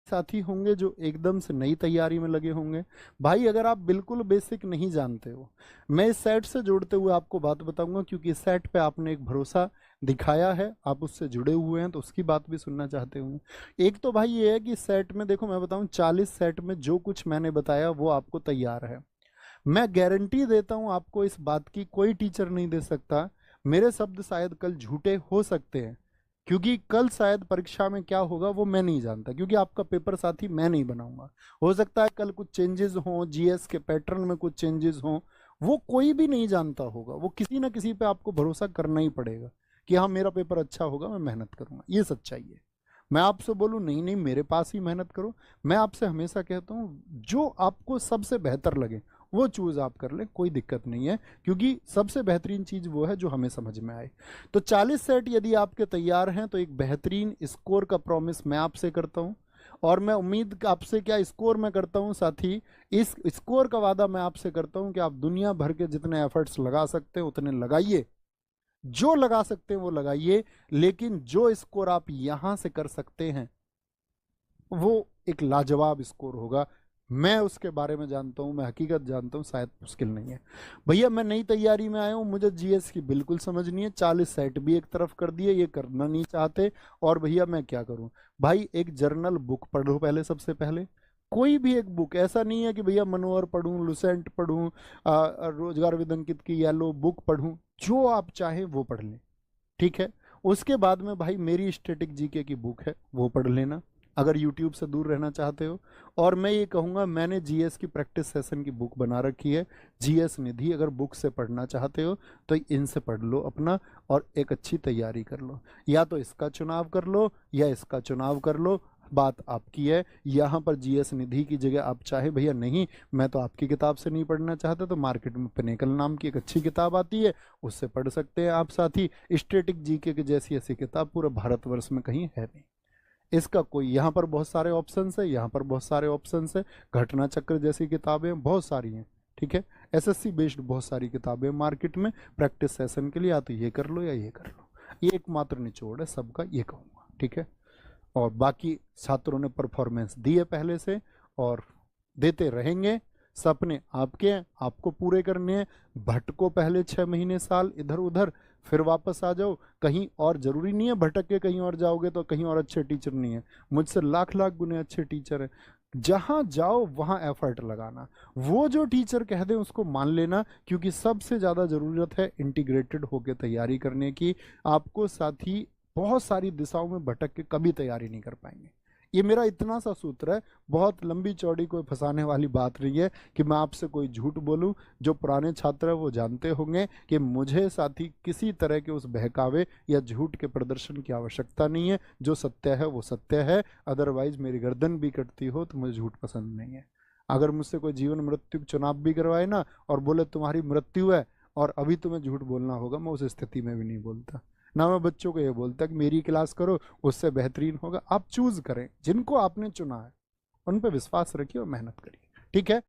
साथी होंगे जो एकदम से नई तैयारी में लगे होंगे। भाई अगर आप बिल्कुल बेसिक नहीं जानते हो, मैं इस सेट से जोड़ते हुए आपको बात बताऊंगा, क्योंकि इस सेट पे आपने एक भरोसा दिखाया है, आप उससे जुड़े हुए हैं, तो उसकी बात भी सुनना चाहते होंगे। एक तो भाई ये है कि सेट में देखो, मैं बताऊं 40 सेट में जो कुछ मैंने बताया वो आपको तैयार है। मैं गारंटी देता हूं आपको इस बात की, कोई टीचर नहीं दे सकता। मेरे शब्द शायद कल झूठे हो सकते हैं, क्योंकि कल शायद परीक्षा में क्या होगा वो मैं नहीं जानता, क्योंकि आपका पेपर साथी मैं नहीं बनाऊंगा। हो सकता है कल कुछ चेंजेस हों, जीएस के पैटर्न में कुछ चेंजेस हों, वो कोई भी नहीं जानता होगा। वो किसी ना किसी पे आपको भरोसा करना ही पड़ेगा कि हाँ मेरा पेपर अच्छा होगा, मैं मेहनत करूंगा, ये सच्चाई है। मैं आपसे बोलूं नहीं नहीं मेरे पास ही मेहनत करो, मैं आपसे हमेशा कहता हूं जो आपको सबसे बेहतर लगे वो चूज आप कर लें, कोई दिक्कत नहीं है, क्योंकि सबसे बेहतरीन चीज वो है जो हमें समझ में आए। तो 40 सेट यदि आपके तैयार हैं तो एक बेहतरीन स्कोर का प्रॉमिस मैं आपसे करता हूं। और मैं उम्मीद आपसे क्या स्कोर मैं करता हूं साथी, इस स्कोर का वादा मैं आपसे करता हूं कि आप दुनिया भर के जितने एफर्ट्स लगा सकते हैं उतने लगाइए, जो लगा सकते हैं वो लगाइए, लेकिन जो स्कोर आप यहां से कर सकते हैं वो एक लाजवाब स्कोर होगा। मैं उसके बारे में जानता हूं, मैं हकीकत जानता हूं, शायद मुश्किल नहीं है। भैया मैं नई तैयारी में आया हूं, मुझे जीएस की बिल्कुल समझ नहीं है, 40 सेट भी एक तरफ कर दिए, ये करना नहीं चाहते, और भैया मैं क्या करूं? भाई एक जर्नल बुक पढ़ो पहले, सबसे पहले कोई भी एक बुक, ऐसा नहीं है कि भैया मनोहर पढ़ूं, लुसेंट पढ़ूं, रोजगार विद अंकित की येलो बुक पढ़ूं, जो आप चाहें वो पढ़ लें, ठीक है। उसके बाद में भाई मेरी स्टैटिक जीके की बुक है, वो पढ़ लेना, अगर यूट्यूब से दूर रहना चाहते हो। और मैं ये कहूँगा, मैंने जीएस की प्रैक्टिस सेशन की बुक बना रखी है, जीएस निधि, अगर बुक से पढ़ना चाहते हो तो इनसे पढ़ लो अपना, और एक अच्छी तैयारी कर लो। या तो इसका चुनाव कर लो या इसका चुनाव कर लो, बात आपकी है। यहाँ पर जीएस निधि की जगह आप चाहे भैया नहीं मैं तो आपकी किताब से नहीं पढ़ना चाहता, तो मार्केट में पिनेकल नाम की एक अच्छी किताब आती है, उससे पढ़ सकते हैं आप साथी। स्टैटिक जीके की जैसी ऐसी किताब पूरे भारतवर्ष में कहीं है नहीं। इसका कोई, यहाँ पर बहुत सारे ऑप्शंस है, यहाँ पर बहुत सारे ऑप्शंस है, घटना चक्र जैसी किताबें बहुत सारी हैं, ठीक है। एसएससी बेस्ड बहुत सारी किताबें मार्केट में, प्रैक्टिस सेशन के लिए या तो ये कर लो या ये कर लो, ये एकमात्र निचोड़ है सबका, ये कहूँगा, ठीक है। और बाकी छात्रों ने परफॉर्मेंस दी है पहले से और देते रहेंगे। सपने आपके हैं, आपको पूरे करने हैं। भटको पहले 6 महीने साल इधर उधर, फिर वापस आ जाओ कहीं और। जरूरी नहीं है भटक के कहीं और जाओगे तो कहीं और अच्छे टीचर नहीं है, मुझसे लाख लाख गुने अच्छे टीचर हैं। जहां जाओ वहां एफर्ट लगाना, वो जो टीचर कह दें उसको मान लेना, क्योंकि सबसे ज्यादा जरूरत है इंटीग्रेटेड होकर तैयारी करने की। आपको साथी बहुत सारी दिशाओं में भटक के कभी तैयारी नहीं कर पाएंगे। ये मेरा इतना सा सूत्र है, बहुत लंबी चौड़ी कोई फंसाने वाली बात नहीं है कि मैं आपसे कोई झूठ बोलूं। जो पुराने छात्र है वो जानते होंगे कि मुझे साथी किसी तरह के उस बहकावे या झूठ के प्रदर्शन की आवश्यकता नहीं है। जो सत्य है वो सत्य है, अदरवाइज मेरी गर्दन भी कटती हो तो मुझे झूठ पसंद नहीं है। अगर मुझसे कोई जीवन मृत्यु का चुनाव भी करवाए ना और बोले तुम्हारी मृत्यु है और अभी तुम्हें झूठ बोलना होगा, मैं उस स्थिति में भी नहीं बोलता। ना मैं बच्चों को ये बोलता कि मेरी क्लास करो उससे बेहतरीन होगा। आप चूज करें, जिनको आपने चुना है उन पर विश्वास रखिए और मेहनत करिए, ठीक है।